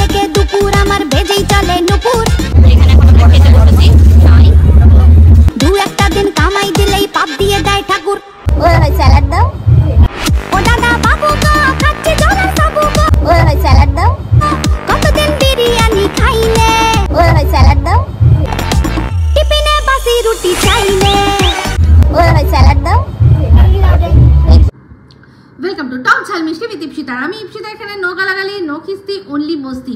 থেকে দুপুর আমার বেজেই চলে নুপুর। দু একটা দিন কামাই দিলেই পাপ দিয়ে দেয় ঠাকুর। ওই হয় স্যালাড দাও। ও দাদা বাবু গো খাচ্ছি জলা সাবু গো। ওই হয় স্যালাড দাও। কতদিন বিরিয়ানি খাইলে। ওই হয় স্যালাড দাও। টিফিনে বাসি রুটি চাইলে। ওই হয় স্যালাড দাও। ওয়েলকাম টু টক ঝাল মিষ্টি উইথ ইপসিতা। আমি ইপসিতা, এখানে নো গালাগালি, নো খিস্তি, অনলি মস্তি।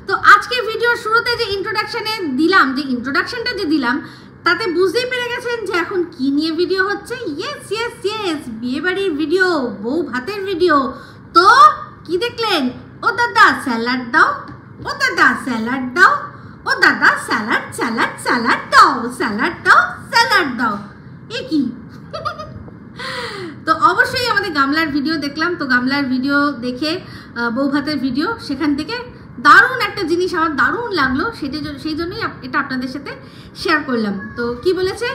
তো আজকে ভিডিওর শুরুতে যে ইন্ট্রোডাকশনটা দিলাম তাতে বুঝতেই পেরে গেছেন যে এখন কি নিয়ে ভিডিও হচ্ছে। ইয়েস ইয়েস ইয়েস, বিয়ে বাড়ির ভিডিও, বউ ভাতের ভিডিও। তো কি দেখলেন? ও দাদা স্যালাড দাও, ও দাদা স্যালাড দাও, ও দাদা স্যালাড স্যালাড স্যালাড দাও, স্যালাড দাও, স্যালাড দাও। এ কি? তো অবশ্যই আমাদের গামলার ভিডিও দেখলাম। তো গামলার ভিডিও দেখে বউ ভাতের ভিডিও, সেখান থেকে দারুণ একটা জিনিস আমার দারুণ লাগলো, সেই জন্যই এটা আপনাদের সাথে শেয়ার করলাম। তো কি বলেছে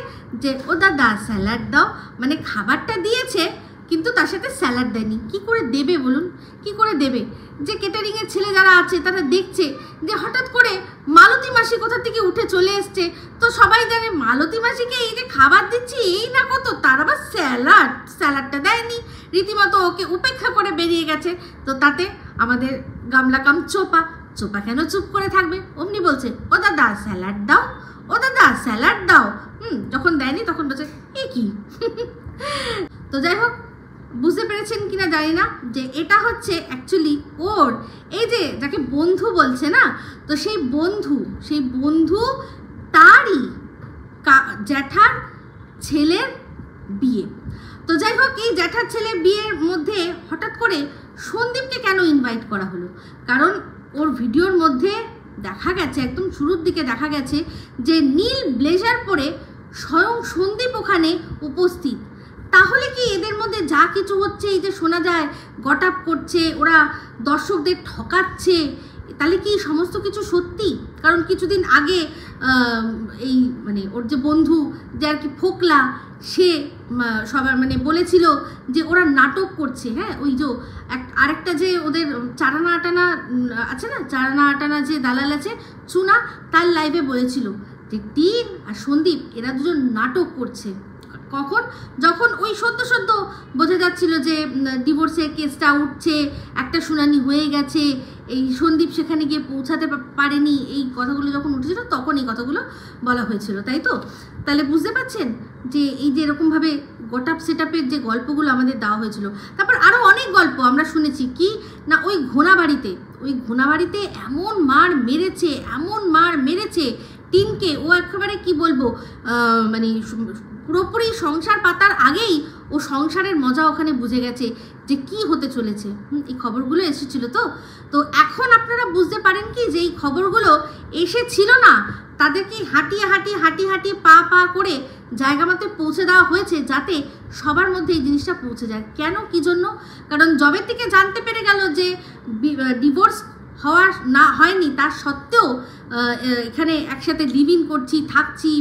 যে ও দাদা স্যালাড দাও, মানে খাবারটা দিয়েছে কিন্তু তার সাথে স্যালাড দেয়নি। কি করে দেবে বলুন, কি করে দেবে? যে কেটারিংয়ের ছেলে যারা আছে তারা দেখছে যে হঠাৎ করে মালতী মাসি কোথা থেকে উঠে চলে এসছে। তো সবাই জানে মালতী মাসিকে এই যে খাবার দিচ্ছি এই না কত, তার আবার স্যালাডটা দেয়নি, রীতিমতো ওকে উপেক্ষা করে বেরিয়ে গেছে। তো তাতে আমাদের গামলা কাম চোপা কেন চুপ করে থাকবে? অমনি বলছে ও দাদা স্যালাড দাও, ও দাদা স্যালাড দাও। যখন দেয়নি তখন বলছে এ কি? তো যাই হোক, বুঝতে পেরেছেন কিনা জানি না যে এটা হচ্ছে অ্যাকচুয়ালি ওর এই যে যাকে বন্ধু বলছে না, তো সেই বন্ধু তারই জ্যাঠার ছেলের বিয়ে। তো যাই হোক, এই জ্যাঠার ছেলে বিয়ের মধ্যে হঠাৎ করে সন্দীপকে কেন ইনভাইট করা হলো? কারণ ওর ভিডিওর মধ্যে দেখা গেছে, একদম শুরুর দিকে দেখা গেছে যে নীল ব্লেজার পরে স্বয়ং সন্দীপ ওখানে উপস্থিত। তাহলে কি এদের মধ্যে যা কিছু হচ্ছে, এই যে শোনা যায় গট আপ করছে, ওরা দর্শকদের ঠকাচ্ছে, তাহলে কি সমস্ত কিছু সত্যি? কারণ কিছুদিন আগে এই মানে ওর যে বন্ধু যে আর কি ফোকলা, সে সবার মানে বলেছিল যে ওরা নাটক করছে। হ্যাঁ, ওই যে আরেকটা যে ওদের চারানা আছে না, চারানা আটানা যে দালাল আছে চুনা, তার লাইভে বলেছিল যে টিন আর সন্দীপ এরা দুজন নাটক করছে। কখন? যখন ওই সদ্য বোঝা যাচ্ছিল যে ডিভোর্সের কেসটা উঠছে, একটা শুনানি হয়ে গেছে, এই সন্দীপ সেখানে গিয়ে পৌঁছাতে পারেনি, এই কথাগুলো যখন উঠেছিল তখন এই কথাগুলো বলা হয়েছিল, তাই তো? তাহলে বুঝতে পারছেন যে এই যে এরকমভাবে গট-আপ সেট-আপের যে গল্পগুলো আমাদের দেওয়া হয়েছিল। তারপর আরও অনেক গল্প আমরা শুনেছি কি না, ওই ঘোনাবাড়িতে এমন মার মেরেছে টিনকে, ও একেবারে কি বলবো, মানে পুরোপুরি সংসার পাতার আগেই ও সংসারের মজা ওখানে বুঝে গেছে যে কি হতে চলেছে। এই খবরগুলো এসেছিল। তো এখন আপনারা বুঝতে পারেন কি যে এই খবরগুলো এসেছিল না, তাদেরকে হাঁটিয়ে পা করে জায়গা মতো পৌঁছে দেওয়া হয়েছে যাতে সবার মধ্যে এই জিনিসটা পৌঁছে যায়। কেন, কি জন্য? কারণ জবের থেকে জানতে পেরে গেল যে ডিভোর্স হয়নি, তার সত্ত্বেও এখানে একসাথে লিভ ইন করছি, থাকছি,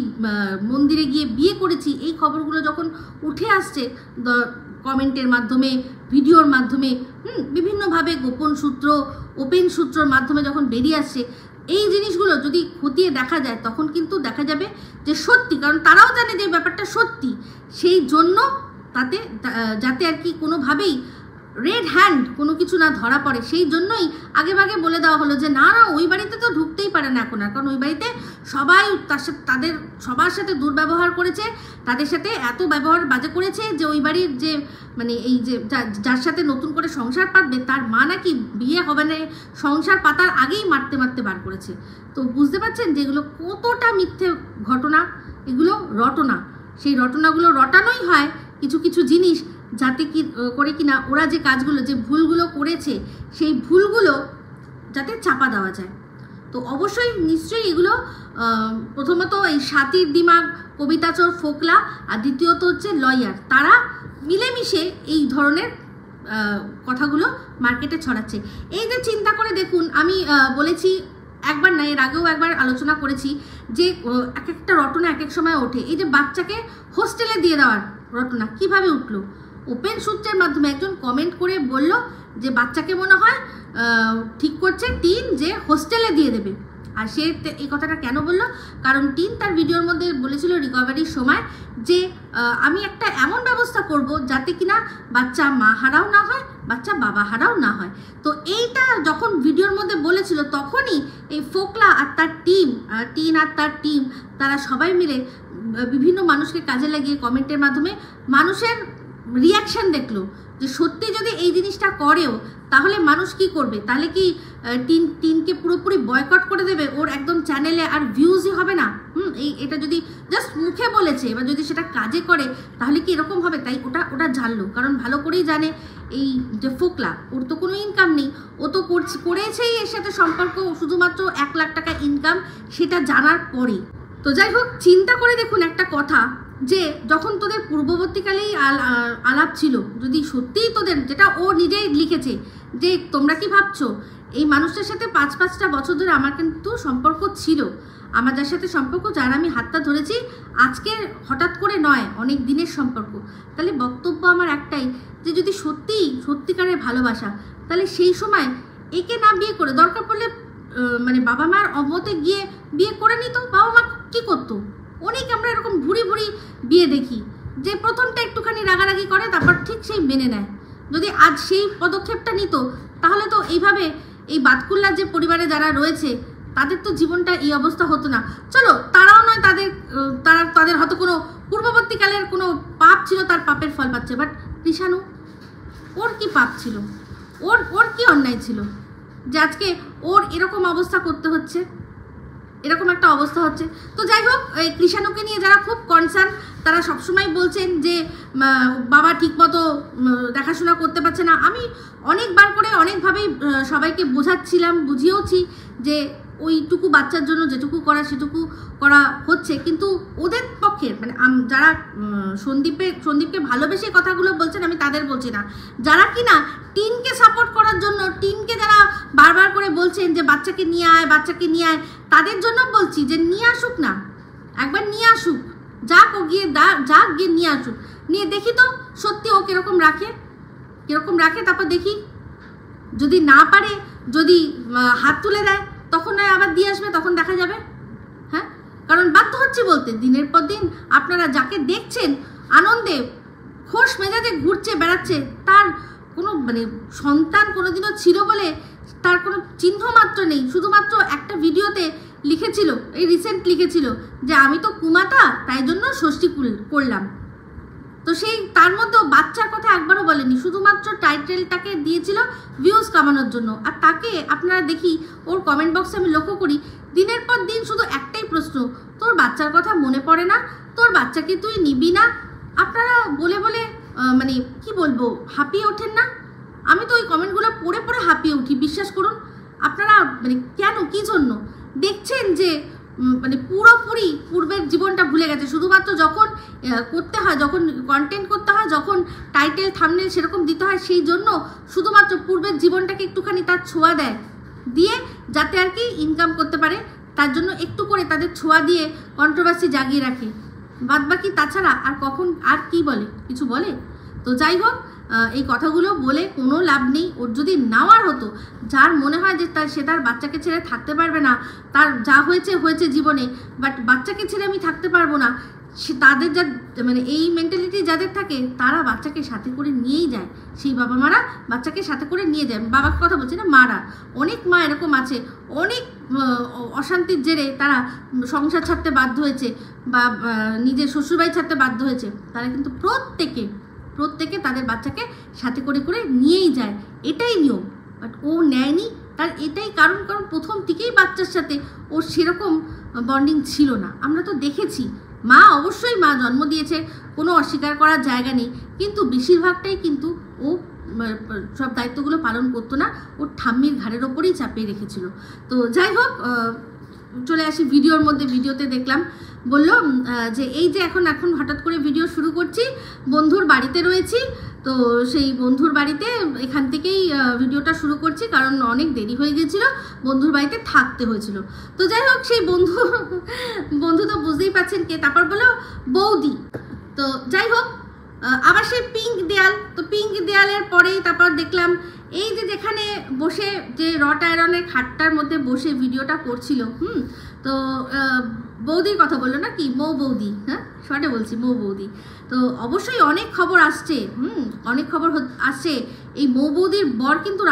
মন্দিরে গিয়ে বিয়ে করেছি, এই খবরগুলো যখন উঠে আসছে কমেন্টের মাধ্যমে, ভিডিওর মাধ্যমে, বিভিন্নভাবে গোপন সূত্র, ওপেন সূত্রর মাধ্যমে যখন বেরিয়ে আসছে, এই জিনিসগুলো যদি খতিয়ে দেখা যায় তখন কিন্তু দেখা যাবে যে সত্যি। কারণ তারাও জানে যে ব্যাপারটা সত্যি, সেই জন্য যাতে আর কি কোনোভাবেই রেড হ্যান্ড কোনো কিছু না ধরা পড়ে, সেই জন্যই আগেভাগে বলে দেওয়া হলো যে না ওই বাড়িতে তো ঢুকতেই পারে না এখন। কারণ ওই বাড়িতে সবাই তাদের সবার সাথে দুর্ব্যবহার করেছে, তাদের সাথে এত ব্যবহার বাজে করেছে যে ওই বাড়ির যে মানে এই যে যার সাথে নতুন করে সংসার পাতবে তার মা নাকি বিয়ে হবে না, সংসার পাতার আগেই মারতে বার করেছে। তো বুঝতে পারছেন যে এগুলো কতটা মিথ্যে ঘটনা, এগুলো রটনা। সেই রটনাগুলো রটানোই হয় কিছু জিনিস, যাতে কি করে কিনা ওরা যে কাজগুলো, যে ভুলগুলো করেছে, সেই ভুলগুলো যাতে চাপা দেওয়া যায়। তো অবশ্যই নিশ্চয়ই এগুলো প্রথমত এই সাতির দিমাগ, কবিতাচর, ফোকলা, আর দ্বিতীয়ত হচ্ছে লয়ার, তারা মিলেমিশে এই ধরনের কথাগুলো মার্কেটে ছড়াচ্ছে। এই যে চিন্তা করে দেখুন, আমি বলেছি একবার না, এর আগেও একবার আলোচনা করেছি যে এক একটা রটনা এক এক সময় ওঠে। এই যে বাচ্চাকে হোস্টেলে দিয়ে দেওয়ার রটনা কিভাবে উঠলো? ওপেন সূত্রের মাধ্যমে একজন কমেন্ট করে বলল যে বাচ্চাকে মনে হয় ঠিক করছে টিন যে হোস্টেলে দিয়ে দেবে। আর সে এই কথাটা কেন বললো? কারণ টিন তার ভিডিওর মধ্যে বলেছিল রিকভারির সময় যে আমি একটা এমন ব্যবস্থা করব যাতে কিনা বাচ্চা মা হারাও না হয়, বাচ্চা বাবা হারাও না হয়। তো এইটা যখন ভিডিওর মধ্যে বলেছিল তখনই এই ফোকলা আর তার টিন আর তার টিম তারা সবাই মিলে বিভিন্ন মানুষকে কাজে লাগিয়ে কমেন্টের মাধ্যমে মানুষের রিয়াকশান দেখলো যে সত্যি যদি এই জিনিসটা করেও তাহলে মানুষ কি করবে? তাহলে কি টিনকে পুরোপুরি বয়কট করে দেবে, ওর একদম চ্যানেলে আর ভিউজই হবে না? এটা যদি জাস্ট মুখে বলেছে এবার যদি সেটা কাজে করে তাহলে কি এরকম হবে? তাই ওটা জানলো, কারণ ভালো করেই জানে এই যে ফোকলা, ওর তো কোনো ইনকাম নেই, ও তো করেছেই এর সাথে সম্পর্ক শুধুমাত্র 1 লাখ টাকা ইনকাম, সেটা জানার পরে। তো যাই হোক, চিন্তা করে দেখুন একটা কথা, যে যখন তোদের পূর্ববর্তীকালেই আলাপ ছিল, যদি সত্যিই তোদের, যেটা ও নিজেই লিখেছে যে তোমরা কি ভাবছো এই মানুষটার সাথে 5-5টা বছর ধরে আমার কিন্তু সম্পর্ক ছিল, আমার যার সাথে সম্পর্ক, যার আমি হাতটা ধরেছি আজকে হঠাৎ করে নয়, অনেক দিনের সম্পর্ক। তাহলে বক্তব্য আমার একটাই, যে যদি সত্যিকারের ভালোবাসা, তাহলে সেই সময় একে না বিয়ে করে দরকার পড়লে মানে বাবা মার অমতে গিয়ে বিয়ে করে নিত। বাবা মা কী করতো? অনেক আমরা এরকম ভুরি বিয়ে দেখি যে প্রথমটা একটুখানি রাগারাগি করে, তারপর ঠিক সেই মেনে নেয়। যদি আজ সেই পদক্ষেপটা নিত তাহলে তো এইভাবে এই বাতকুল্লার যে পরিবারে যারা রয়েছে তাদের তো জীবনটা এই অবস্থা হতো না। চলো, তারাও নয়, তাদের হয়তো কোনো পূর্ববর্তীকালের কোনো পাপ ছিল, তার পাপের ফল পাচ্ছে। বাট কৃষাণু, ওর কি পাপ ছিল? ওর কি অন্যায় ছিল যে আজকে ওর এরকম অবস্থা করতে হচ্ছে, এরকম একটা অবস্থা হচ্ছে? তো যাই হোক, এই কৃষাণুকে নিয়ে যারা খুব কনসার্ন তারা সবসময় বলছেন যে বাবা ঠিকমতো দেখাশোনা করতে পারছে না। আমি অনেকবার করে অনেকভাবেই সবাইকে বোঝাচ্ছিলাম, বুঝিয়েওছি যে ওইটুকু বাচ্চার জন্য যেটুকু করা সেটুকু করা হচ্ছে, কিন্তু ওদের পক্ষে মানে যারা সন্দীপকে ভালোবেসে কথাগুলো বলছেন, আমি তাদের বলছি না, যারা কিনা টিনকে সাপোর্ট করার জন্য, টিনকে যারা বারবার করে বলছেন যে বাচ্চাকে নিয়ে আয়, তাদের জন্য বলছি যে নিয়ে আসুক না, একবার নিয়ে আসুক, যাক গিয়ে নিয়ে আসুক, নিয়ে দেখি তো সত্যি ও কিরকম রাখে, তারপর দেখি যদি না পারে, যদি হাত তুলে দেয় তখন নয় আবার দিয়ে আসবে, তখন দেখা যাবে। হ্যাঁ, কারণ বাধ্য হচ্ছে বলতে, দিনের পর দিন আপনারা যাকে দেখছেন আনন্দে খোশ মেজাজে ঘুরছে বেড়াচ্ছে, তার কোনো মানে সন্তান কোনোদিনও ছিল বলে তার কোনো চিহ্ন মাত্র নেই। শুধুমাত্র একটা ভিডিওতে লিখেছিল, এই রিসেন্ট লিখেছিল যে আমি তো কুমাতা, তাই জন্য ষষ্ঠী করলাম। তো সেই তার মধ্যেও বাচ্চার কথা একবারও বলেনি, শুধুমাত্র টাইটেলটাকে দিয়েছিল ভিউজ কামানোর জন্য। আর তাকে আপনারা দেখি ওর কমেন্ট বক্সে আমি লক্ষ্য করি, দিনের পর দিন শুধু একটাই প্রশ্ন, তোর বাচ্চার কথা মনে পড়ে না? তোর বাচ্চাকে তুই নিবি না? আপনারা বলে মানে কি বলবো, হাঁপিয়ে ওঠেন না? আমি তো ওই কমেন্টগুলো পড়ে হাঁপিয়ে উঠি, বিশ্বাস করুন। আপনারা মানে কেন, কী জন্য দেখছেন যে মানে পুরোপুরি পূর্বের জীবনটা ভুলে গেছে? শুধুমাত্র যখন করতে হয়, যখন কন্টেন্ট করতে হয়, যখন টাইটেল থাম্বনেল সেরকম দিতে হয়, সেই জন্য শুধুমাত্র পূর্বের জীবনটাকে একটুখানি তার ছোঁয়া দিয়ে যাতে আর কি ইনকাম করতে পারে, তার জন্য একটু করে তাদের ছোঁয়া দিয়ে কন্ট্রোভার্সি জাগিয়ে রাখে। বাদবাকি তাছাড়া আর কখন আর কি বলে, কিছু বলে? তো যাই হোক, এই কথাগুলো বলে কোনো লাভ নেই। ওর যদি নেওয়ার হতো, যার মনে হয় যে সে তার বাচ্চাকে ছেড়ে থাকতে পারবে না, তার যা হয়েছে জীবনে, বাট বাচ্চাকে ছেড়ে আমি থাকতে পারবো না, সে তাদের মানে এই মেন্টালিটি যাদের থাকে তারা বাচ্চাকে সাথে করে নিয়েই যায়। সেই বাবা মারা বাচ্চাকে সাথে করে নিয়ে যায়। বাবার কথা বলছি না, মারা, অনেক মা এরকম আছে, অনেক অশান্তির জেরে তারা সংসার ছাড়তে বাধ্য হয়েছে বা নিজের শ্বশুরবাড়ি ছাড়তে বাধ্য হয়েছে, তারা কিন্তু প্রত্যেকে তাদের বাচ্চাকে সাথে করে নিয়েই যায়, এটাই নিয়ম। বাট ও নেয়নি, তার এটাই কারণ প্রথম থেকেই বাচ্চার সাথে ওর সেরকম বন্ডিং ছিল না। আমরা তো দেখেছি, মা অবশ্যই মা জন্ম দিয়েছে, কোনো অস্বীকার করার জায়গা নেই, কিন্তু বেশিরভাগটাই কিন্তু ও সব দায়িত্বগুলো পালন করতো না, ওর ঠাম্মির ঘাড়ের ওপরেই চাপিয়ে রেখেছিল। তো যাই হোক, চলে আসি ভিডিওর মধ্যে। ভিডিওতে দেখলাম বলল যে এই যে এখন হঠাৎ করে ভিডিও শুরু করছি, বন্ধুর বাড়িতে রয়েছি, তো সেই বন্ধুর বাড়িতে এখান থেকেই ভিডিওটা শুরু করছি, কারণ অনেক দেরি হয়ে গেছিল, বন্ধুর বাড়িতে থাকতে হয়েছিল। তো যাই হোক, সেই বন্ধু তো বুঝতেই পারছেন কে। তারপর বললো বৌদি। তো যাই হোক, আবার সেই পিঙ্ক দেয়াল, তো পিঙ্ক দেয়ালের পরেই তারপর দেখলাম এই যে যেখানে বসে যে রট আয়রনের খাটটার মধ্যে বসে ভিডিওটা করছিল, তো বৌদির কথা বললো না কি, মৌ বৌদি, হ্যাঁ শর্টে বলছি মৌ বৌদি। তো অবশ্যই অনেক খবর আসছে, অনেক খবর আসছে। এই মৌ বৌদির বর কিন্তু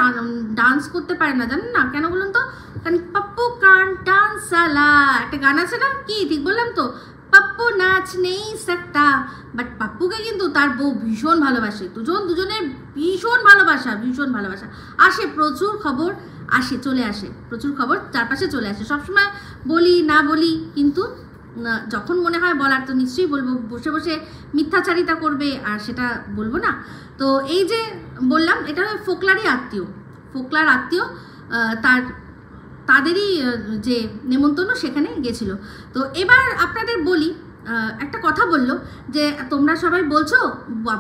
ডান্স করতে পারে না, জানেন না কেন বলুন তো? কারণ পাপ্পু কান ডান্স সালা একটা গান আছে না, কি ঠিক বললাম তো? পাপ্পু নাচ নেই সকতা, বাট পাপ্পুকে কিন্তু তার বউ ভীষণ ভালোবাসে, দুজনের ভীষণ ভালোবাসা আসে, প্রচুর খবর আসে, চলে আসে, প্রচুর খবর চারপাশে চলে আসে। সবসময় বলি না বলি, কিন্তু যখন মনে হয় বলার তো নিশ্চয়ই বলবো। বসে বসে মিথ্যাচারিতা করবে আর সেটা বলবো না? তো এই যে বললাম, এটা ফোকলারই আত্মীয়, ফোকলার আত্মীয়, তাদেরই যে নেমন্তন্ন সেখানে গেছিল। তো এবার আপনাদের বলি, একটা কথা বললো যে তোমরা সবাই বলছো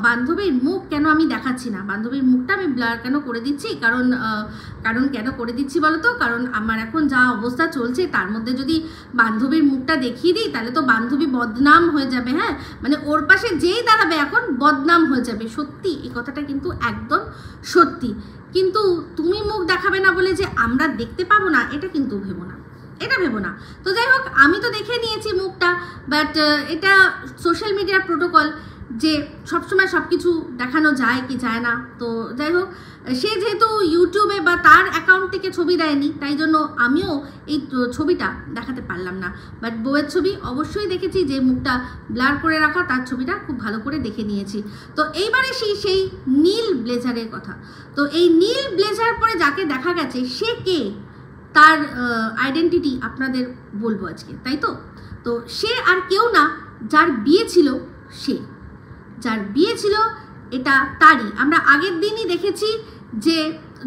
বান্ধবীর মুখ কেন আমি দেখাচ্ছি না, বান্ধবীর মুখটা আমি ব্লার কেন করে দিচ্ছি, কারণ কেন করে দিচ্ছি বলো তো? কারণ আমার এখন যা অবস্থা চলছে তার মধ্যে যদি বান্ধবীর মুখটা দেখিয়ে দিই তাহলে তো বান্ধবী বদনাম হয়ে যাবে। হ্যাঁ, মানে ওর পাশে যেই দাঁড়াবে এখন বদনাম হয়ে যাবে। সত্যি এই কথাটা কিন্তু একদম সত্যি। কিন্তু তুমি মুখ দেখাবে না বলে যে আমরা দেখতে পাবো না, এটা কিন্তু ভেবো না, এটা ভেবো না। তো যাই হোক, আমি তো দেখে নিয়েছি মুখটা, বাট এটা সোশ্যাল মিডিয়ার প্রোটোকল যে সবসময় সব কিছু দেখানো যায় কি যায় না। তো যাই হোক, সে যেহেতু ইউটিউবে বা তার অ্যাকাউন্ট থেকে ছবি দেয়নি, তাই জন্য আমিও এই ছবিটা দেখাতে পারলাম না। বাট বউয়ের ছবি অবশ্যই দেখেছি, যে মুখটা ব্লার করে রাখা তার ছবিটা খুব ভালো করে দেখে নিয়েছি। তো এইবারে সেই নীল ব্লেজারের কথা। তো এই নীল ব্লেজার পরে যাকে দেখা গেছে সে কে, তার আইডেন্টিটি আপনাদের বলবো আজকে, তাই তো? তো সে আর কেউ না, যার বিয়ে ছিল সে, যার বিয়ে ছিল এটা তারই। আমরা আগের দিনই দেখেছি যে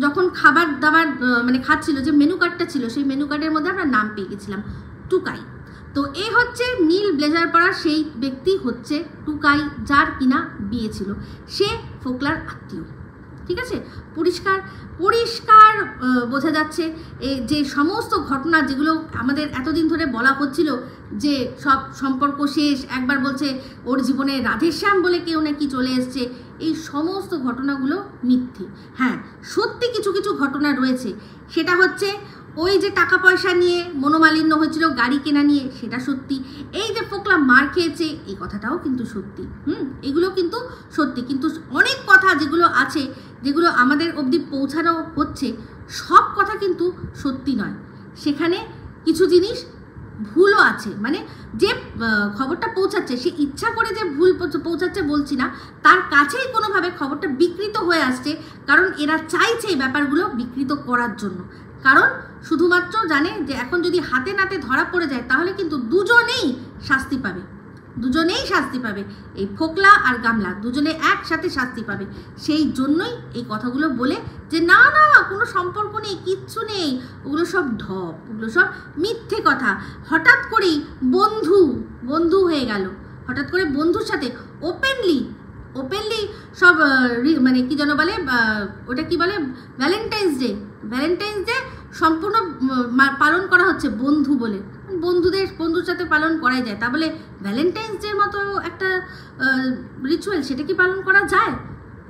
যখন খাবার দাবার মানে খাচ্ছিল, যে মেনু কার্ডটা ছিল, সেই মেনু কার্ডের মধ্যে আমরা নাম পেয়ে গেছিলাম টুকাই। তো এই হচ্ছে নীল ব্লেজার পরা সেই ব্যক্তি হচ্ছে টুকাই, যার কিনা বিয়ে ছিল। সে ফোকলার আত্মীয়, ঠিক আছে? পরিষ্কার বোঝা যাচ্ছে এই যে সমস্ত ঘটনা যেগুলো আমাদের এতদিন ধরে বলা হচ্ছিল যে সব সম্পর্ক শেষ, একবার বলছে ওর জীবনে রাধেশ্যাম বলে কেউ নাকি চলে এসছে, এই সমস্ত ঘটনাগুলো মিথ্যে। হ্যাঁ, সত্যি কিছু কিছু ঘটনা রয়েছে, সেটা হচ্ছে ওই যে টাকা পয়সা নিয়ে মনোমালিন্য হয়েছিল, গাড়ি কেনা নিয়ে, সেটা সত্যি। এই যে ফোকলা মার খেয়েছে, এই কথাটাও কিন্তু সত্যি। এগুলো কিন্তু সত্যি। কিন্তু অনেক কথা যেগুলো আছে, যেগুলো আমাদের অবধি পৌঁছানো হচ্ছে, সব কথা কিন্তু সত্যি নয়। সেখানে কিছু জিনিস ভুলও আছে। মানে যে খবরটা পৌঁছাচ্ছে সে ইচ্ছা করে যে ভুল পৌঁছাচ্ছে বলছি না, তার কাছেই কোনোভাবে খবরটা বিকৃত হয়ে আসছে, কারণ এরা চাইছে এই ব্যাপারগুলো বিকৃত করার জন্য। কারণ শুধুমাত্র জানে যে এখন যদি হাতে নাতে ধরা পড়ে যায় তাহলে কিন্তু দুজনেই শাস্তি পাবে, এই ফোকলা আর গামলা দুজনে একসাথে শাস্তি পাবে। সেই জন্যই এই কথাগুলো বলে যে না না কোনো সম্পর্ক নেই, কিচ্ছু নেই, ওগুলো সব ঢপ, ওগুলো সব মিথ্যে কথা। হঠাৎ করেই বন্ধু হয়ে গেল, হঠাৎ করে বন্ধুর সাথে ওপেনলি সব মানে কি যেন বলে, ওটা কি বলে, ভ্যালেন্টাইন্স ডে সম্পূর্ণ পালন করা হচ্ছে বন্ধু বলে। বন্ধুর সাথে পালন করাই যায়, তা বলে ভ্যালেন্টাইন্স ডের মতো একটা রিচুয়াল সেটা কি পালন করা যায়?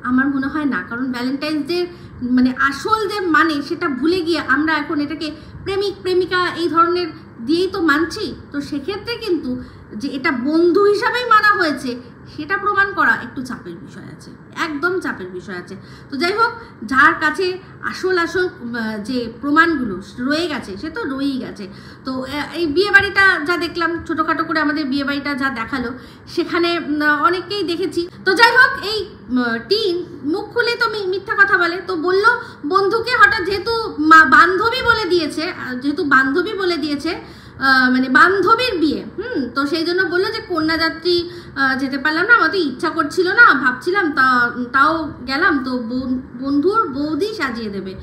আমার মনে হয় না। কারণ ভ্যালেন্টাইন্স ডে মানে আসল যে মানে সেটা ভুলে গিয়ে আমরা এখন এটাকে প্রেমিক প্রেমিকা এই ধরনের দিয়েই তো মানছি। তো সেক্ষেত্রে কিন্তু যে এটা বন্ধু হিসাবেই মানা হয়েছে সেটা প্রমাণ করা একটু চাপের বিষয় আছে, একদম চাপের বিষয় আছে। তো যাই হোক, যার কাছে আসল যে প্রমাণগুলো রয়ে গেছে সে তো রয়েই গেছে। তো এই বিয়েবাড়িটা যা দেখলাম, ছোটোখাটো করে আমাদের বিয়েবাড়িটা যা দেখালো, সেখানে অনেককেই দেখেছি। তো যাই হোক, এই টিন মুখ খুলে তো মিথ্যা কথা বলে। তো বললো বন্ধুকে, হঠাৎ যেহেতু বান্ধবী বলে দিয়েছে মানে বান্ধবীর বিয়ে, তো সেই জন্য বললো যে কন্যাযাত্রী যেতে পারলাম না, আমার তো ইচ্ছা করছিল না, ভাবছিলাম তাও গেলাম। তো বন্ধুর বৌদি সাজিয়ে দেবে।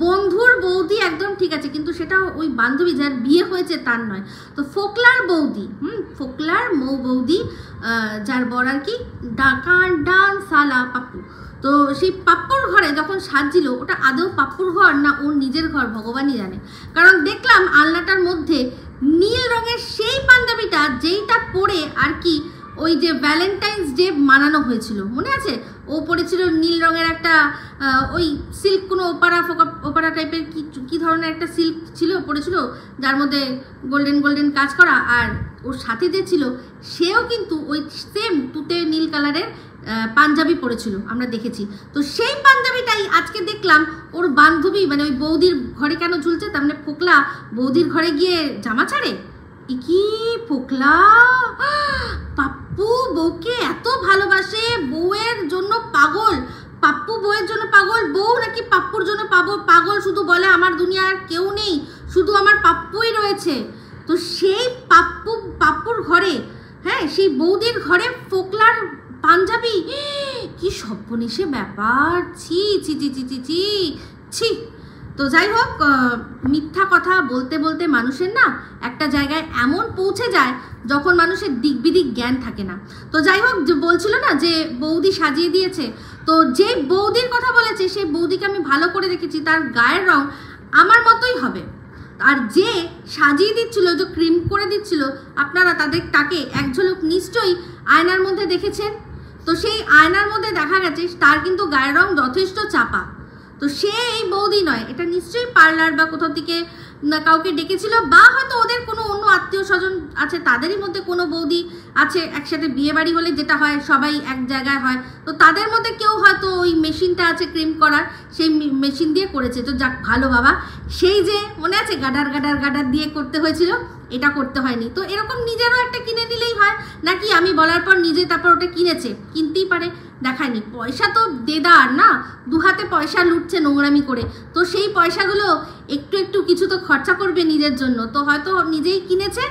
বন্ধুর বৌদি একদম ঠিক আছে, কিন্তু সেটা ওই বান্ধবী যার বিয়ে হয়েছে তার নয়। তো ফোকলার মৌ বৌদি, যার বর আর কি ডান সালা পাপ্পু। তো সেই পাপ্পুর ঘরে যখন সাজছিল, ওটা আদৌ পাপ্পুর ঘর না ওর নিজের ঘর ভগবানই জানে। কারণ দেখলাম আলনাটার মধ্যে নীল রঙের সেই পাঞ্জাবিটা যেইটা পরে আর কি ওই যে ভ্যালেন্টাইন্স ডে মানানো হয়েছিল, মনে আছে? ও পরেছিল নীল রঙের একটা ওই সিল্ক, কোনো ওপারা টাইপের কি ধরনের একটা সিল্ক ছিল পরেছিল, যার মধ্যে গোল্ডেন গোল্ডেন কাজ করা। আর ওর সাথে যে ছিল সেও কিন্তু ওই সেম তুতে নীল কালারের পাঞ্জাবি পরেছিল, আমরা দেখেছি। তো সেই পাঞ্জাবিটাই আজকে দেখলাম ওর বান্ধবী, মানে ওই বৌদির ঘরে কেন ঝুলছে, তার মানে ফোকলা বৌদির ঘরে গিয়ে জামা ছাড়ে। কি ফোকলা, পাপ্পু বউকে এত ভালোবাসে, বউয়ের জন্য পাগল। পাপ্পু বউয়ের জন্য পাগল, বউ নাকি পাপ্পুর জন্য পাগল। শুধু বলে আমার দুনিয়ার কেউ নেই, শুধু আমার পাপ্পুই রয়েছে। তো সেই পাপ্পুর ঘরে, হ্যাঁ, সেই বৌদির ঘরে ফোকলার পাঞ্জাবি, কি সর্বনেশে ব্যাপার, ছি ছি ছি ছি ছি ছি ছি। তো যাই হোক, মিথ্যা কথা বলতে বলতে মানুষের না একটা জায়গায় এমন পৌঁছে যায় যখন মানুষের দিক বিদিক জ্ঞান থাকে না। তো যাই হোক, যে বলছিল না যে বৌদি সাজিয়ে দিয়েছে, তো যে বৌদির কথা বলেছে সেই বৌদিকে আমি ভালো করে দেখেছি, তার গায়ের রং আমার মতোই হবে। আর যে সাজিয়ে দিচ্ছিল, যে ক্রিম করে দিচ্ছিল, আপনারা তাকে এক ঝলক নিশ্চয়ই আয়নার মধ্যে দেখেছেন। তো সেই আয়নার মধ্যে দেখা গেছে তার কিন্তু গায়ের রং যথেষ্ট চাপা। তো সে এই বৌদি নয়, এটা নিশ্চয়ই পার্লার বা কোথাও থেকে কাউকে ডেকেছিল, বা হয়তো ওদের কোনো অন্য আত্মীয় স্বজন আছে, তাদেরই মধ্যে কোনো বৌদি আছে, একসাথে বিয়ে বাড়ি হলে যেটা হয় সবাই এক জায়গায় হয়, তো তাদের মধ্যে কেউ হয়তো ওই মেশিনটা আছে ক্রিম করার, সেই মেশিন দিয়ে করেছে। তো যাক, ভালো বাবা। সেই যে মনে আছে গাডার দিয়ে করতে হয়েছিল, এটা করতে হয়নি। তো এরকম নিজেরও একটা কিনে নিলেই হয়, নাকি আমি বলার পর নিজে তারপর ওটা কিনেছে, কিনতেই পারে, দেখায়নি। পয়সা তো দেদার না, দু হাতে পয়সা লুটছে নোংরামি করে, তো সেই পয়সাগুলো একটু কিছু তো খরচা করবে নিজের জন্য। তো হয়তো নিজেই কিনেছে,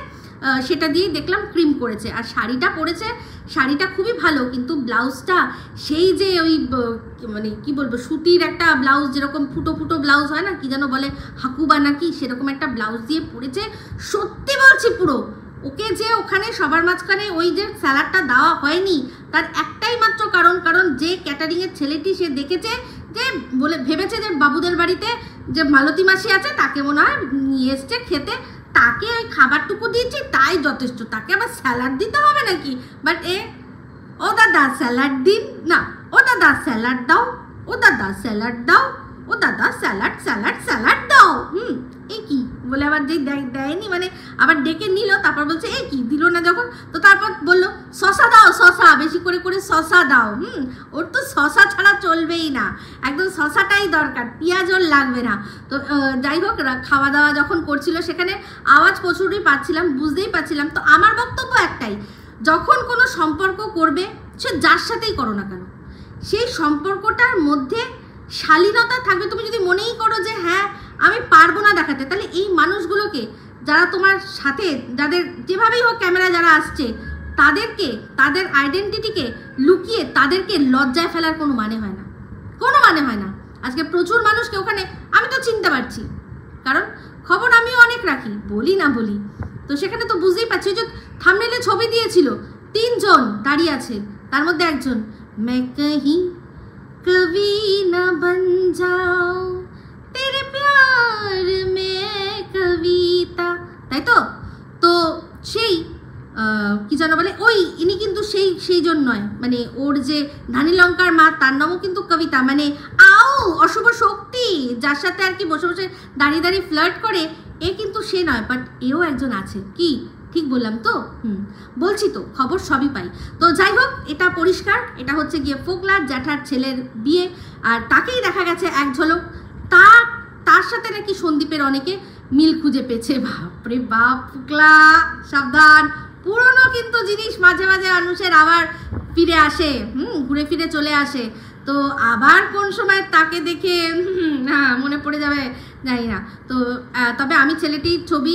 সেটা দিয়েই দেখলাম ক্রিম করেছে। আর শাড়িটা পরেছে, শাড়িটা খুবই ভালো, কিন্তু ব্লাউজটা সেই যে ওই মানে কি বলবো, সুতির একটা ব্লাউজ, যেরকম ফুটো ব্লাউজ হয় না, কি যেন বলে, হাকুবা নাকি, সেরকম একটা ব্লাউজ দিয়ে পরেছে। সত্যি বলছি, পুরো ওকে যে ওখানে সবার মাঝখানে ওই যে স্যালাডটা দেওয়া হয়নি, তার একটাই মাত্র কারণ যে ক্যাটারিংয়ের ছেলেটি সে দেখেছে, যে ভেবেছে যে বাবুদের বাড়িতে যে মালতী মাসি আছে তাকে মনে হয় নিয়ে এসছে খেতে, তাকে ওই খাবারটুকু দিয়েছি, তাই যথেষ্ট, তাকে আবার স্যালাড দিতে হবে নাকি। বাট ও দাদা স্যালাড দিন না, ও দাদা স্যালাড দাও, ও দাদা স্যালাড দাও, ও দাদা স্যালাড দাও। এ কি বলে আবার যেই দেয়নি, মানে আবার ডেকে নিল, তারপর বলছে এ কি দিল না যখন, তো তারপর বললো শশা দাও, শশা বেশি করে শশা দাও। ওর তো শশা ছাড়া চলবেই না, একদম শশাটাই দরকার, পেঁয়াজ ওর লাগবে না। তো যাই হোক, খাওয়া দাওয়া যখন করছিল সেখানে আওয়াজ প্রচুরই পাচ্ছিলাম, বুঝতেই পাচ্ছিলাম। তো আমার বক্তব্য একটাই, যখন কোনো সম্পর্ক করবে, সে যার সাথেই করো না কেন, সেই সম্পর্কটার মধ্যে শালীনতা থাকবে। তুমি যদি মনেই করো যে হ্যাঁ আমি পারবো না দেখাতে, তাহলে এই মানুষগুলোকে, যারা তোমার সাথে, যাদের যেভাবেই হোক ক্যামেরা যারা আসছে, তাদেরকে, তাদের আইডেন্টিটিকে লুকিয়ে তাদেরকে লজ্জায় ফেলার কোনো মানে হয় না, কোনো মানে হয় না। আজকে প্রচুর মানুষকে ওখানে আমি তো চিনতে পারছি, কারণ খবর আমিও অনেক রাখি, বলি না বলি। তো সেখানে তো বুঝতেই পারছি, যে থাম্বনেলে ছবি দিয়েছিল, 3 জন দাঁড়িয়ে আছে, তার মধ্যে একজন मैं कहीं कभी न बन जाऊं तेरे प्यार में कविता, তাই তো। তো সেই কি যেন বলে, ওই ইনি কিন্তু সেই জন নয়, মানে ওর যে ধানী লঙ্কার মা, তার নামও কিন্তু কবিতা, মানে অশুভ শক্তি, যার সাথে আর কি বসে বসে দাঁড়িয়ে ফ্লার্ট করে, এ কিন্তু সে নয়। বাট এও একজন আছে, কি ঠিক বললাম তো? বলছি তো, খবর সবই পাই। তো যাই হোক, এটা পরিষ্কার, এটা হচ্ছে গিয়ে ফোকলার জ্যাঠার ছেলের বিয়ে, আর তাকেই দেখা গেছে এক ঝলক, তার সাথে নাকি সন্দীপের অনেকে মিল খুঁজে পেয়েছে। বাপরে বাপ, ফোকলা সাবধান, পুরনো কিন্তু জিনিস মাঝে মাঝে মানুষের আবার ফিরে আসে, ঘুরে ফিরে চলে আসে। তো আবার কোন সময় তাকে দেখে মনে পড়ে যাবে জানি না। তো তবে আমি ছেলেটির ছবি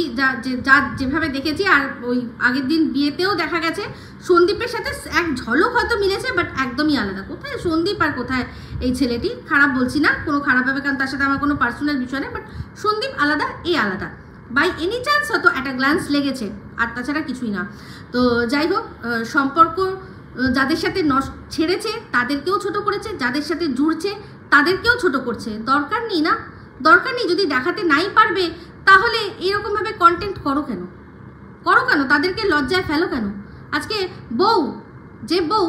যা যেভাবে দেখেছি, আর ওই আগের দিন বিয়েতেও দেখা গেছে সন্দীপের সাথে এক ঝলক হয়তো মিলেছে, বাট একদমই আলাদা। কোথায় সন্দীপ আর কোথায় এই ছেলেটি, খারাপ বলছি না, কোনো খারাপ হবে, কারণ তার সাথে আমার কোনো পার্সোনাল বিষয় নেই, বাট সন্দীপ আলাদা, এই আলাদা, বাই এনি চান্স হয়তো একটা গ্ল্যান্স লেগেছে, আর তাছাড়া কিছুই না। তো যাই হোক, সম্পর্ক যাদের সাথে ছেড়েছে তাদেরকেও ছোট করেছে, যাদের সাথে জুড়ছে তাদেরকেও ছোট করছে। দরকার নেই না, দরকার নেই। যদি দেখাতে নাই পারবে, তাহলে এরকমভাবে কন্টেন্ট করো কেন, তাদেরকে লজ্জায় ফেলো কেন? আজকে বউ, যে বউ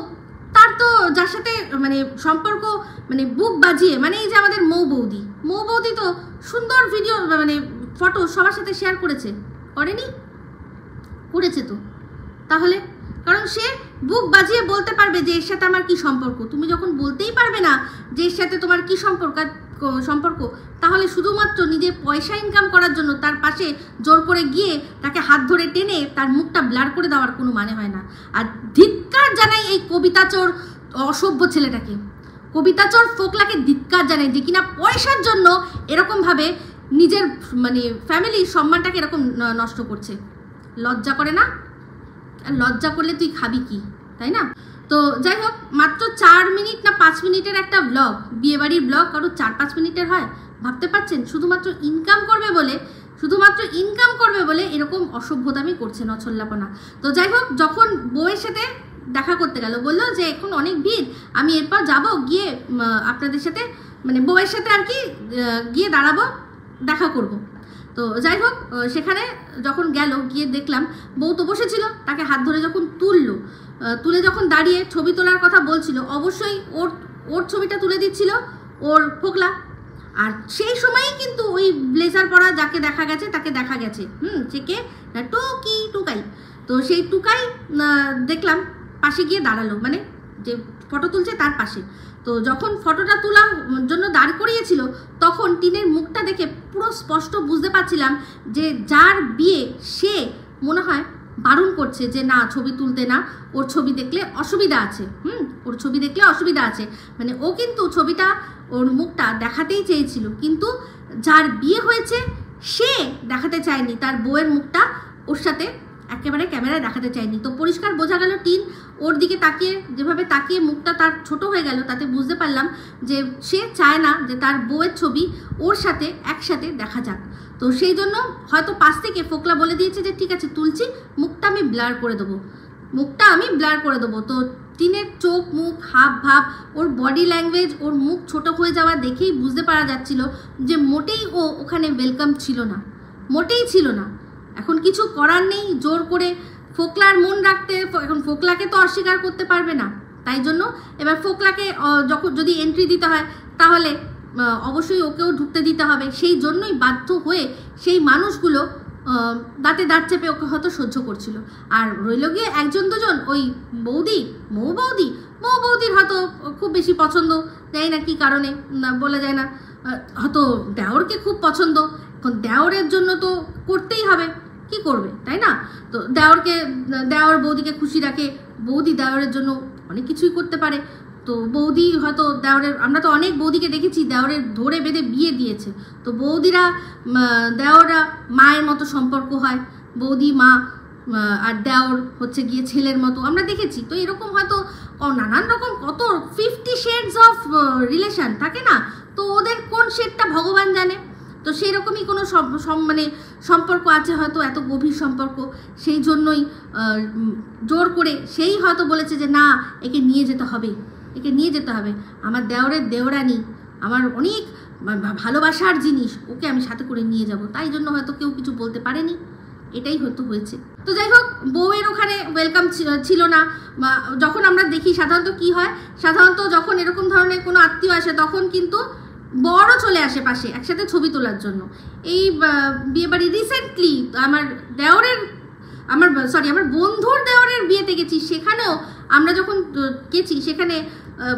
তার তো যার সাথে মানে সম্পর্ক মানে বুক বাজিয়ে, মানে এই যে আমাদের মৌ বৌদি তো সুন্দর ভিডিও মানে ফটো সবার সাথে শেয়ার করেনি? করেছে তো। তাহলে কারণ সে বুক বাজিয়ে বলতে পারবে যে এর সাথে আমার কি সম্পর্ক। তুমি যখন বলতেই পারবে না যে এর সাথে তোমার কি সম্পর্ক, তাহলে শুধুমাত্র নিজে পয়সা ইনকাম করার জন্য তার পাশে জোর করে গিয়ে তাকে হাত ধরে টেনে তার মুখটা ব্লার করে দেওয়ার কোনো মানে হয় না। আর ধিক্কার জানাই এই কবিতাচোর অসভ্য ছেলেটাকে, কবিতাচোর ফোকলাকে ধিক্কার জানাই, যে কিনা পয়সার জন্য এরকমভাবে নিজের মানে ফ্যামিলির সম্মানটাকে এরকম নষ্ট করছে। লজ্জা করে না? আর লজ্জা করলে তুই খাবি কি, তাই না? তো যাই হোক, মাত্র 4 মিনিট না 5 মিনিটের একটা ব্লগ, বিয়েবাড়ির ব্লগ কারো 4-5 মিনিটের হয়? ভাবতে পারছেন? শুধুমাত্র ইনকাম করবে বলে এরকম অসভ্যতামি করছে, নছল্লাপনা। তো যাই হোক, যখন বউয়ের সাথে দেখা করতে গেল, বললো যে এখন অনেক ভিড়, আমি এরপর যাব গিয়ে আপনাদের সাথে মানে বউয়ের সাথে আর কি গিয়ে দাঁড়াবো, দেখা করব। তো যাই হোক, সেখানে যখন গেল, গিয়ে দেখলাম বউ তো বসেছিল, তাকে হাত ধরে যখন তুলে যখন দাঁড়িয়ে ছবি তোলার কথা বলছিল, অবশ্যই ওর ছবিটা তুলে দিচ্ছিল ওর ফোকলা। আর সেই সময়ই কিন্তু ওই ব্লেজার পরা যাকে দেখা গেছে তাকে দেখা গেছে, চেকে টুকাই। তো সেই টুকাই দেখলাম পাশে গিয়ে দাঁড়ালো, মানে যে ফটো তুলছে তার পাশে। তো যখন ফটোটা তোলার জন্য দাঁড় করিয়েছিল, তখন টিনের মুখটা দেখে পুরো স্পষ্ট বুঝতে পারছিলাম যে যার বিয়ে সে মনে হয় বারণ করছে যে না ছবি তুলতে না, ওর ছবি দেখলে অসুবিধা আছে। মানে ও কিন্তু ছবিটা, ওর মুখটা দেখাতেই চেয়েছিল, কিন্তু যার বিয়ে হয়েছে সে দেখাতে চায়নি, তার বউয়ের মুখটা ওর সাথে একেবারে ক্যামেরায় দেখাতে চায়নি। তো পরিষ্কার বোঝা গেল টিন ওর দিকে তাকিয়ে, যেভাবে তাকিয়ে মুখটা তার ছোট হয়ে গেল, তাতে বুঝতে পারলাম যে সে চায় না যে তার বউয়ের ছবি ওর সাথে একসাথে দেখা যাক। তো সেই জন্য হয়তো পাশ থেকে ফোকলা বলে দিয়েছে যে ঠিক আছে তুলছি, মুখটা আমি ব্লার করে দেবো। তো টিনের চোখ, মুখ, হাব ভাব, ওর বডি ল্যাঙ্গুয়েজ, ওর মুখ ছোট হয়ে যাওয়া দেখেই বুঝতে পারা যাচ্ছিল যে মোটেই ও ওখানে ওয়েলকাম ছিল না। এখন কিছু করার নেই, জোর করে ফোকলার মন রাখতে, এখন ফোকলাকে তো অস্বীকার করতে পারবে না, তাই জন্য এবার ফোকলাকে যখন যদি এন্ট্রি দিতে হয় তাহলে অবশ্যই ওকেও ঢুকতে দিতে হবে। সেই জন্যই বাধ্য হয়ে সেই মানুষগুলো দাঁতে দাঁত চেপে ওকে হয়তো সহ্য করছিল। আর রইল গিয়ে 1-2 ওই মৌ বৌদির হয়তো খুব বেশি পছন্দ, জানি না কি কারণে, বলা যায় না, হয়তো দেওরকে খুব পছন্দ। এখন দেওরের জন্য তো করতেই হবে, কি করবে, তাই না? তো দেওর বৌদিকে খুশি রাখে, বৌদি দেওরের জন্য অনেক কিছুই করতে পারে। তো বৌদি হয়তো আমরা তো অনেক বৌদিকে দেখেছি দেওরের ধরে বেঁধে বিয়ে দিয়েছে। তো দেওররা মায়ের মতো সম্পর্ক হয়, বৌদি মা আর দেওর হচ্ছে গিয়ে ছেলের মতো, আমরা দেখেছি। তো এরকম হয়তো নানান রকম কত 50 শেডস অফ রিলেশন থাকে না, তো ওদের কোন শেডটা ভগবান জানে। তো সেই রকমই কোনো মানে সম্পর্ক আছে হয়তো, এত গভীর সম্পর্ক, সেই জন্যই জোর করে সেই হয়তো বলেছে যে না একে নিয়ে যেতে হবে, আমার দেওরের দেওরানি, আমার অনেক ভালোবাসার জিনিস, ওকে আমি সাথে করে নিয়ে যাব। তাই জন্য হয়তো কেউ কিছু বলতে পারেনি, এটাই হয়তো হয়েছে। তো যাই হোক, বউয়ের ওখানে ওয়েলকাম ছিল না। যখন আমরা দেখি সাধারণত কি হয়, সাধারণত যখন এরকম ধরনের কোনো আত্মীয় আসে তখন কিন্তু বড় চলে আসে পাশে একসাথে ছবি তোলার জন্য। এই বিয়েবাড়ি রিসেন্টলি আমার বন্ধুর দেওরের বিয়েতে গেছি, সেখানেও আমরা যখন গেছি সেখানে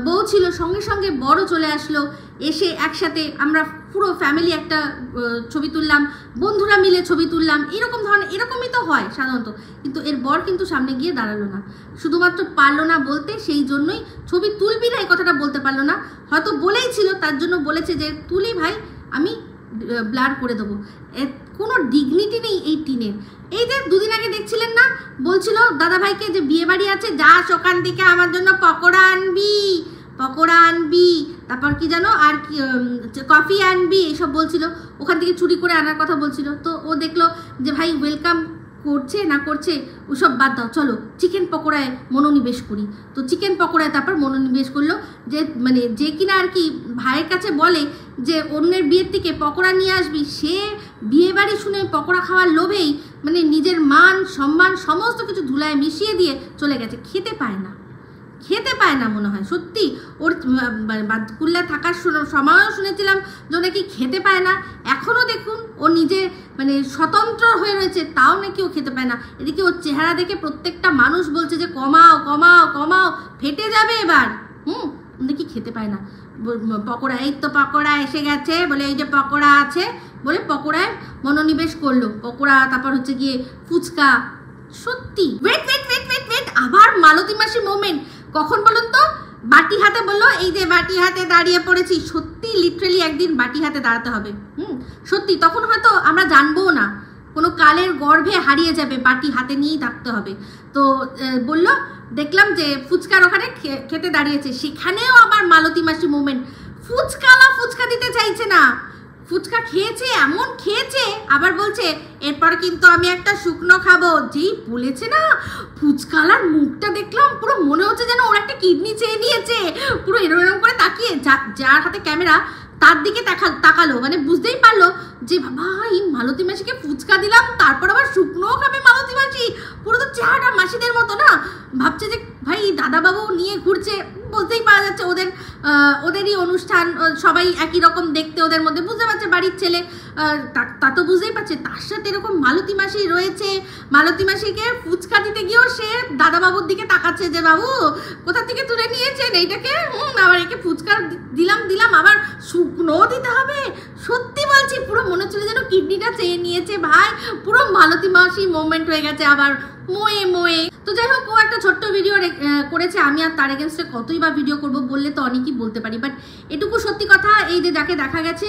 বউ ছিল, সঙ্গে সঙ্গে বড় চলে আসলো, এসে একসাথে আমরা পুরো ফ্যামিলি একটা ছবি তুললাম, বন্ধুরা মিলে ছবি তুললাম, এরকমই তো হয় সাধারণত। কিন্তু এর বর কিন্তু সামনে গিয়ে দাঁড়ালো না, শুধুমাত্র পারলো না বলতে, সেই জন্যই ছবি তুলবি না এই কথাটা বলতে পারলো না। হয়তো বলেই ছিল, তার জন্য বলেছে যে তুলি ভাই, আমি ব্লার করে দেবো। কোনো ডিগনিটি নেই এই টিনের। এই যে 2 দিন আগে দেখছিলেন না, বলছিল দাদা ভাইকে যে বিয়ে বাড়ি আছে, যাস ওখান থেকে আমার জন্য পকোড়া আনবি, তারপর কি জানো আর কি কফি আনবি, এইসব বলছিল, ওখান থেকে চুরি করে আনার কথা বলছিল। তো ও দেখলো যে ভাই ওয়েলকাম করছে না করছে ওসব বাদ দাও, চলো চিকেন পকোড়ায় মনোনিবেশ করি। তো চিকেন পকোড়ায় তারপর মনোনিবেশ করলো, যে মানে যে কিনা আর কি ভাইয়ের কাছে বলে যে অন্যের বিয়ের থেকে পকোড়া নিয়ে আসবি, সে বিয়ে বাড়ি শুনে পকোড়া খাওয়ার লোভেই মানে নিজের মান সম্মান সমস্ত কিছু ধুলায় মিশিয়ে দিয়ে চলে গেছে। খেতে পায় না মনে হয় সত্যি। ওর বাদকুল্লা থাকার সময়ও শুনেছিলাম যে নাকি খেতে পায় না, এখনও দেখুন ও নিজে মানে স্বতন্ত্র হয়ে রয়েছে, তাও নাকি ও খেতে পায় না। এদিকে ওর চেহারা দেখে প্রত্যেকটা মানুষ বলছে যে কমাও কমাও কমাও, ফেটে যাবে এবার। নাকি খেতে পায় না। পকোড়া, এই তো পকোড়া এসে গেছে বলে, এই যে পকোড়া আছে বলে পকোড়ায় মনোনিবেশ করলো। পকোড়া, তারপর হচ্ছে গিয়ে ফুচকা। সত্যি wait wait wait wait wait, আবার মালতী মাসি মোমেন্ট। কখন বলুন তো? বাটি হাতে বললো, এই যে বাটি হাতে দাঁড়িয়ে পড়েছি। সত্যি লিটারালি একদিন বাটি হাতে দাঁড়াতে হবে। সত্যি তখন হয়তো আমরা জানবও না, কোনো কালের গর্ভে হারিয়ে যাবে, বাটি হাতে নিয়েই থাকতে হবে। তো বললো, দেখলাম যে ফুচকার ওখানে খেতে দাঁড়িয়েছে, সেখানেও আবার মালতী মাসি মোমেন্ট। ফুচকা দিতে চাইছে না, ফুচকা খেয়েছে, এমন খেয়েছে আবার বলছে এরপর কিন্তু আমি একটা শুকনো খাবো। যেই বলেছে না, ফুচকালার মুখটা দেখলাম, পুরো মনে হচ্ছে যেন ওর একটা কিডনি চেয়ে নিয়েছে। পুরো এরকম করে তাকিয়ে, যার হাতে ক্যামেরা তার দিকে তাকালো, মানে বুঝতেই পারলো যে বাবা এই মালতী মাসিকে ফুচকা দিলাম, তারপর আবার শুকনোও খাবে মালতী মাসি। পুরো তো চেহারাটা মাসিদের মতো না। ভাবছে যে ভাই দাদাবাবু নিয়ে ঘুরছে, বুঝতেই পারা যাচ্ছে ওদেরই অনুষ্ঠান, সবাই একই রকম দেখতে, ওদের মধ্যে বুঝতে পারছে বাড়ির ছেলে, তা তো বুঝতেই পারছে। তার সাথে এরকম মালতী মাসি রয়েছে, মালতী মাসিকে ফুচকা দিতে গিয়েও সে দাদাবাবুর দিকে তাকাচ্ছে যে বাবু কোথা থেকে তুলে নিয়েছেন এইটাকে, আবার একে ফুচকা দিলাম আবার শুকনো দিতে হবে। সত্যি বলছি, পুরো মনে হচ্ছিল যেন কিডনিটা চেয়ে নিয়েছে ভাই। পুরো মালতী মাসি মোমেন্ট হয়ে গেছে আবার মোয়ে। তো যাই হোক, ও একটা ছোট্ট ভিডিও করেছে, আমি আর তার এগেনস্টে কতই বা ভিডিও করব, বললে তো অনেকই বলতে পারি। বাট এটুকু সত্যি কথা, এই যে যাকে দেখা গেছে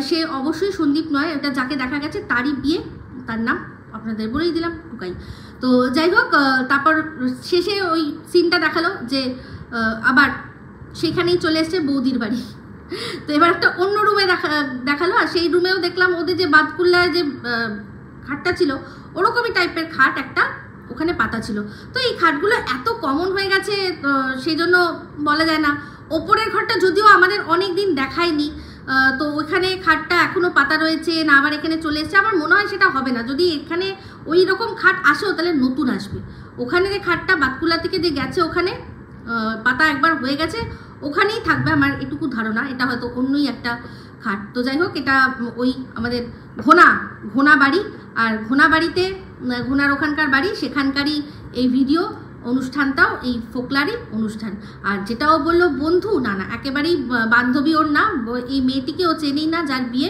সে অবশ্যই সন্দীপ নয়, এটা যাকে দেখা গেছে তারই বিয়ে, তার নাম আপনাদের বলেই দিলাম, টুকাই। তো যাই হোক, তারপর শেষে ওই সিনটা দেখালো যে আবার সেখানেই চলে এসছে বৌদির বাড়ি। তো এবার একটা অন্য রুমে দেখালো, আর সেই রুমেও দেখলাম ওদের যে বাদকুল্লায় যে খাটটা ছিল ওরকমই টাইপের খাট একটা ওখানে পাতা ছিল। তো এই খাটগুলো এত কমন হয়ে গেছে, সেই জন্য বলা যায় না। ওপরের ঘরটা যদিও আমাদের অনেক দিন দেখায়নি, তো ওইখানে খাটটা এখনো পাতা রয়েছে না, আবার এখানে চলে এসছে। আমার মনে হয় সেটা হবে না, যদি এখানে ওই রকম খাট আসেও তাহলে নতুন আসবে। ওখানে যে খাটটা বাদকুল্লা থেকে যে গেছে ওখানে পাতা একবার হয়ে গেছে, ওখানেই থাকবে আমার এটুকু ধারণা। এটা হয়তো অন্যই একটা খাট। তো যাই হোক, এটা ওই আমাদের ঘোনা বাড়ি, আর ঘোনা বাড়িতে ঘোনার ওখানকার বাড়ি, সেখানকারই এই ভিডিও অনুষ্ঠানটাও এই ফোকলারই অনুষ্ঠান। আর যেটাও বললো বন্ধু, না একেবারেই বান্ধবী ওর না, এই মেয়েটিকে ও চেনেই না, যার বিয়ে।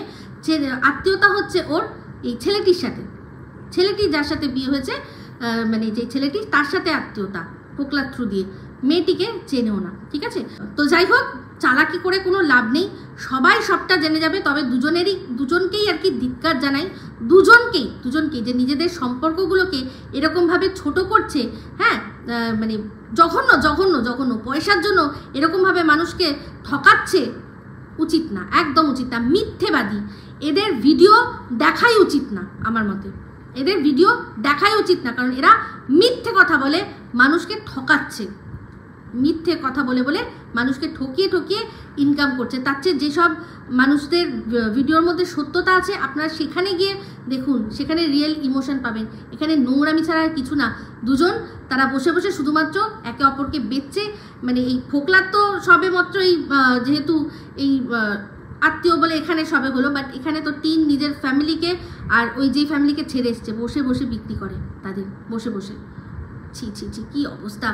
আত্মীয়তা হচ্ছে ওর এই ছেলেটির সাথে, ছেলেটি যার সাথে বিয়ে হয়েছে, মানে যে ছেলেটি তার সাথে আত্মীয়তা ফোকলার থ্রু দিয়ে, মেয়েটিকে চেনেও না। ঠিক আছে, তো যাই হোক, চালাকি করে কোনো লাভ নেই, সবাই সবটা জেনে যাবে। তবে দুজনকেই আর কি ধিক্কার জানাই, দুজনকেই যে নিজেদের সম্পর্কগুলোকে এরকমভাবে ছোট করছে। হ্যাঁ, মানে জঘন্য পয়সার জন্য এরকমভাবে মানুষকে ঠকাচ্ছে, উচিত না, একদম উচিত না। মিথ্যেবাদী, এদের ভিডিও দেখাই উচিত না আমার মতে, এদের ভিডিও দেখাই উচিত না, কারণ এরা মিথ্যে কথা বলে মানুষকে ঠকাচ্ছে, মিথ্যে কথা বলে মানুষকে ঠকিয়ে ইনকাম করছে। তার চেয়ে যেসব মানুষদের ভিডিওর মধ্যে সত্যতা আছে আপনারা সেখানে গিয়ে দেখুন, সেখানে রিয়েল ইমোশন পাবেন। এখানে নোংরামি ছাড়া আর কিছু না। দুজন তারা বসে শুধুমাত্র একে অপরকে বেচছে। মানে এই ফোকলার তো সবে মাত্র এই যেহেতু এই আত্মীয় বলে এখানে সবে হলো, বাট এখানে তো নিজের ফ্যামিলিকে আর ওই যেই ফ্যামিলিকে ছেড়ে এসছে বসে বিক্রি করে তাদের বসে। ছি কি অবস্থা।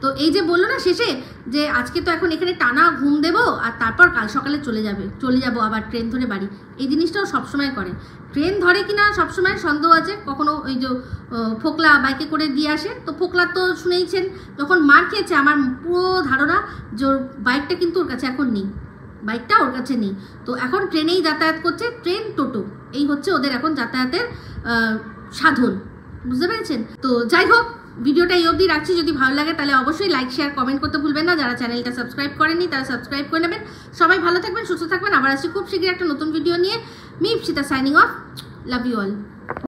তো এই যে বললো না শেষে যে আজকে তো এখন এখানে টানা ঘুম দেবো, আর তারপর কাল সকালে চলে যাবো আবার ট্রেন ধরে বাড়ি। এই জিনিসটাও সবসময় করে। ট্রেন ধরে কিনা সবসময় সন্দেহ আছে। কখনো ওই যে ফোকলা বাইকে করে দিয়ে আসে, তো ফোকলা তো শুনেইছেন যখন মার খেয়েছে, আমার পুরো ধারণা যে ওর বাইকটা কিন্তু ওর কাছে এখন নেই, বাইকটা ওর কাছে নেই। তো এখন ট্রেনেই যাতায়াত করছে, ট্রেন টোটো, এই হচ্ছে ওদের এখন যাতায়াতের সাধন, বুঝতে পেরেছেন? তো যাই হোক, ভিডিওটা এই অবধি রাখছি। যদি ভালো লাগে তাহলে অবশ্যই লাইক শেয়ার কমেন্ট করতে ভুলবেন না। যারা চ্যানেলটা সাবস্ক্রাইব করেননি তারা সাবস্ক্রাইব করে নেবেন। সবাই ভালো থাকবেন, সুস্থ থাকবেন। আবার আসছি খুব শীঘ্রই একটা নতুন ভিডিও নিয়ে। Me Ipsita signing off. Love you all.